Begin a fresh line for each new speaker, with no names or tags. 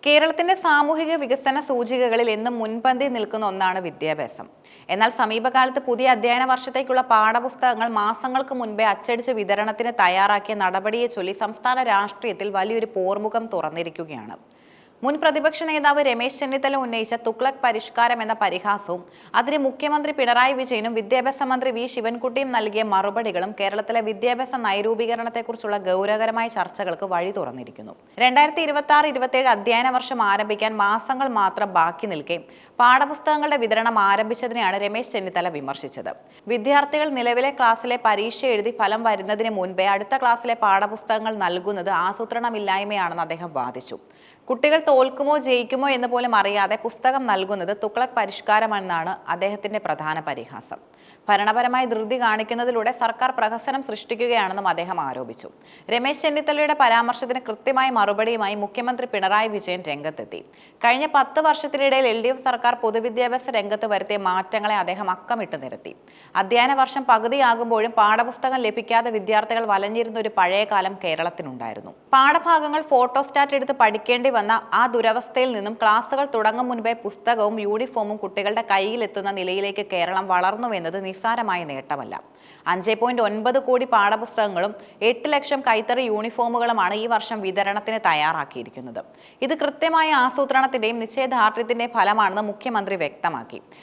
കേരളത്തിന്റെ സാമൂഹിക വികസന സൂചികകളിൽ എന്നും മുൻപന്തി നിൽക്കുന്ന ഒന്നാണ് വിദ്യാഭ്യാസം. എന്നാൽ സമീപകാലത്ത് പുതിയ അധ്യയന വർഷത്തേക്കുള്ള പാഠപുസ്തകങ്ങൾ മാസങ്ങൾക്ക് മുൻപേ അച്ചടിച്ച് വിതരണത്തിന് തയ്യാറാക്കിയ നടപടിയെ ചൊല്ലി സംസ്ഥാന രാഷ്ട്രീയത്തിൽ വലിയൊരു പോർമുഖം തുറന്നിരിക്കുകയാണ്. മുൻ പ്രതിപക്ഷ നേതാവ് രമേശ് ചെന്നിത്തല ഉന്നയിച്ച തുഗ്ലക് പരിഷ്കാരം എന്ന പരിഹാസവും അതിന് മുഖ്യമന്ത്രി പിണറായി വിജയനും വിദ്യാഭ്യാസ മന്ത്രി വി ശിവൻകുട്ടിയും നൽകിയ മറുപടികളും കേരളത്തിലെ വിദ്യാഭ്യാസ നൈരൂപീകരണത്തെക്കുറിച്ചുള്ള ഗൗരവകരമായ ചർച്ചകൾക്ക് വഴി തുറന്നിരിക്കുന്നു. 2026-27 അധ്യയന വർഷം ആരംഭിക്കാൻ മാസങ്ങൾ മാത്രം ബാക്കി നിൽക്കെ പാഠപുസ്തകങ്ങളുടെ വിതരണം ആരംഭിച്ചതിനെയാണ് രമേശ് ചെന്നിത്തല വിമർശിച്ചത്. വിദ്യാർത്ഥികൾ നിലവിലെ ക്ലാസ്സിലെ പരീക്ഷ എഴുതി ഫലം വരുന്നതിന് മുൻപേ അടുത്ത ക്ലാസ്സിലെ പാഠപുസ്തകങ്ങൾ നൽകുന്നത് ആസൂത്രണമില്ലായ്മയാണെന്ന് അദ്ദേഹം വാദിച്ചു. കുട്ടികൾ തോൽക്കുമോ ജയിക്കുമോ എന്ന് പോലും അറിയാതെ പുസ്തകം നൽകുന്നത് തുഗ്ലക് പരിഷ്കാരമെന്നാണ് അദ്ദേഹത്തിന്റെ പ്രധാന പരിഹാസം. ഭരണപരമായി ധൃതി കാണിക്കുന്നതിലൂടെ സർക്കാർ പ്രഹസനം സൃഷ്ടിക്കുകയാണെന്നും അദ്ദേഹം ആരോപിച്ചു. രമേശ് ചെന്നിത്തലയുടെ പരാമർശത്തിന് കൃത്യമായ മറുപടിയുമായി മുഖ്യമന്ത്രി പിണറായി വിജയൻ രംഗത്തെത്തി. കഴിഞ്ഞ 10 വർഷത്തിനിടയിൽ LDF സർക്കാർ പൊതുവിദ്യാഭ്യാസ രംഗത്ത് വരുത്തിയ മാറ്റങ്ങളെ അദ്ദേഹം അക്കമിട്ട് നിരത്തി. അധ്യയന വർഷം പകുതിയാകുമ്പോഴും പാഠപുസ്തകം ലഭിക്കാതെ വിദ്യാർത്ഥികൾ വലഞ്ഞിരുന്ന ഒരു പഴയ കാലം കേരളത്തിനുണ്ടായിരുന്നു. പാഠഭാഗങ്ങൾ ഫോട്ടോസ്റ്റാറ്റ് എടുത്ത് പഠിക്കേണ്ടി വന്ന ആ ദുരവസ്ഥയിൽ നിന്നും ക്ലാസുകൾ തുടങ്ങും മുൻപേ പുസ്തകവും യൂണിഫോമും കുട്ടികളുടെ കയ്യിലെത്തുന്ന നിലയിലേക്ക് കേരളം വളർന്നുവെന്നത് നിസ്സാരമായ നേട്ടമല്ല. 5.9 കോടി പാഠപുസ്തകങ്ങളും 8 ലക്ഷം കൈത്തറി യൂണിഫോമുകളുമാണ് ഈ വർഷം വിതരണത്തിന് തയ്യാറാക്കിയിരിക്കുന്നത്. ഇത് കൃത്യമായ ആസൂത്രണത്തിന്റെയും നിശ്ചയദാർഢ്യത്തിന്റെയും ഫലമാണെന്ന് മുഖ്യമന്ത്രി വ്യക്തമാക്കി.